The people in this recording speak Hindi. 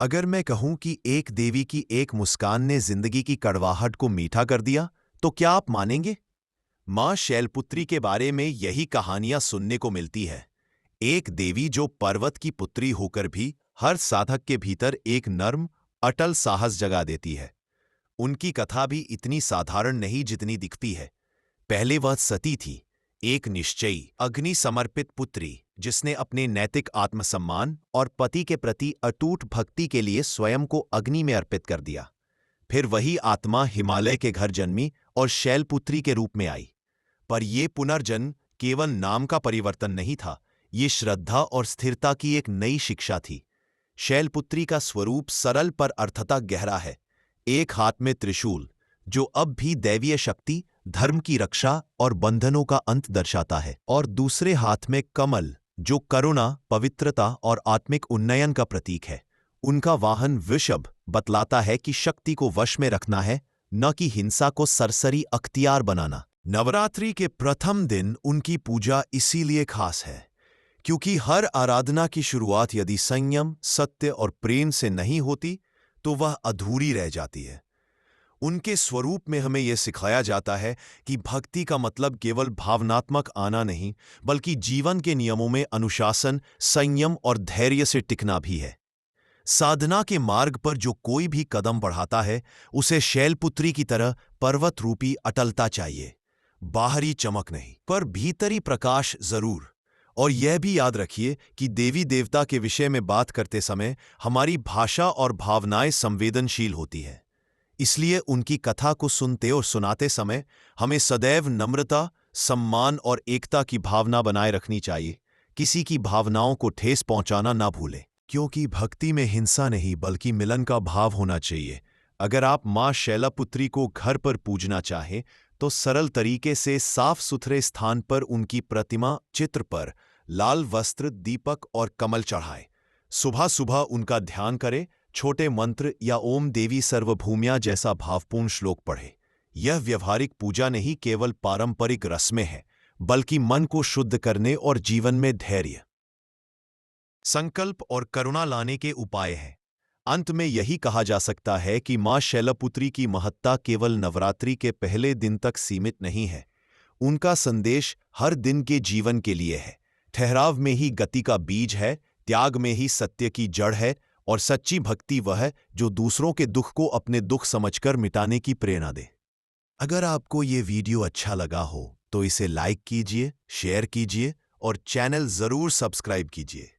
अगर मैं कहूं कि एक देवी की एक मुस्कान ने जिंदगी की कड़वाहट को मीठा कर दिया, तो क्या आप मानेंगे? मां शैलपुत्री के बारे में यही कहानियां सुनने को मिलती है। एक देवी जो पर्वत की पुत्री होकर भी हर साधक के भीतर एक नर्म, अटल साहस जगा देती है। उनकी कथा भी इतनी साधारण नहीं जितनी दिखती है। पहले वह सती थी, एक निश्चयी, अग्नि समर्पित पुत्री, जिसने अपने नैतिक आत्मसम्मान और पति के प्रति अटूट भक्ति के लिए स्वयं को अग्नि में अर्पित कर दिया। फिर वही आत्मा हिमालय के घर जन्मी और शैलपुत्री के रूप में आई। पर यह पुनर्जन्म केवल नाम का परिवर्तन नहीं था, ये श्रद्धा और स्थिरता की एक नई शिक्षा थी। शैलपुत्री का स्वरूप सरल पर अर्थतः गहरा है। एक हाथ में त्रिशूल, जो अब भी दैवीय शक्ति, धर्म की रक्षा और बंधनों का अंत दर्शाता है, और दूसरे हाथ में कमल, जो करुणा, पवित्रता और आत्मिक उन्नयन का प्रतीक है। उनका वाहन वृषभ बतलाता है कि शक्ति को वश में रखना है, न कि हिंसा को सरसरी अख्तियार बनाना। नवरात्रि के प्रथम दिन उनकी पूजा इसीलिए खास है क्योंकि हर आराधना की शुरुआत यदि संयम, सत्य और प्रेम से नहीं होती तो वह अधूरी रह जाती है। उनके स्वरूप में हमें यह सिखाया जाता है कि भक्ति का मतलब केवल भावनात्मक आना नहीं, बल्कि जीवन के नियमों में अनुशासन, संयम और धैर्य से टिकना भी है। साधना के मार्ग पर जो कोई भी कदम बढ़ाता है, उसे शैलपुत्री की तरह पर्वत रूपी अटलता चाहिए। बाहरी चमक नहीं, पर भीतरी प्रकाश जरूर। और यह भी याद रखिए कि देवी देवता के विषय में बात करते समय हमारी भाषा और भावनाएं संवेदनशील होती है। इसलिए उनकी कथा को सुनते और सुनाते समय हमें सदैव नम्रता, सम्मान और एकता की भावना बनाए रखनी चाहिए। किसी की भावनाओं को ठेस पहुंचाना ना भूलें, क्योंकि भक्ति में हिंसा नहीं बल्कि मिलन का भाव होना चाहिए। अगर आप मां शैलपुत्री को घर पर पूजना चाहें तो सरल तरीके से साफ सुथरे स्थान पर उनकी प्रतिमा चित्र पर लाल वस्त्र, दीपक और कमल चढ़ाएं। सुबह सुबह उनका ध्यान करें, छोटे मंत्र या ओम देवी सर्वभूम्या जैसा भावपूर्ण श्लोक पढ़े। यह व्यवहारिक पूजा नहीं केवल पारंपरिक रस्में हैं, बल्कि मन को शुद्ध करने और जीवन में धैर्य, संकल्प और करुणा लाने के उपाय हैं। अंत में यही कहा जा सकता है कि मां शैलपुत्री की महत्ता केवल नवरात्रि के पहले दिन तक सीमित नहीं है। उनका संदेश हर दिन के जीवन के लिए है। ठहराव में ही गति का बीज है, त्याग में ही सत्य की जड़ है, और सच्ची भक्ति वह है जो दूसरों के दुख को अपने दुख समझकर मिटाने की प्रेरणा दे। अगर आपको ये वीडियो अच्छा लगा हो तो इसे लाइक कीजिए, शेयर कीजिए और चैनल जरूर सब्सक्राइब कीजिए।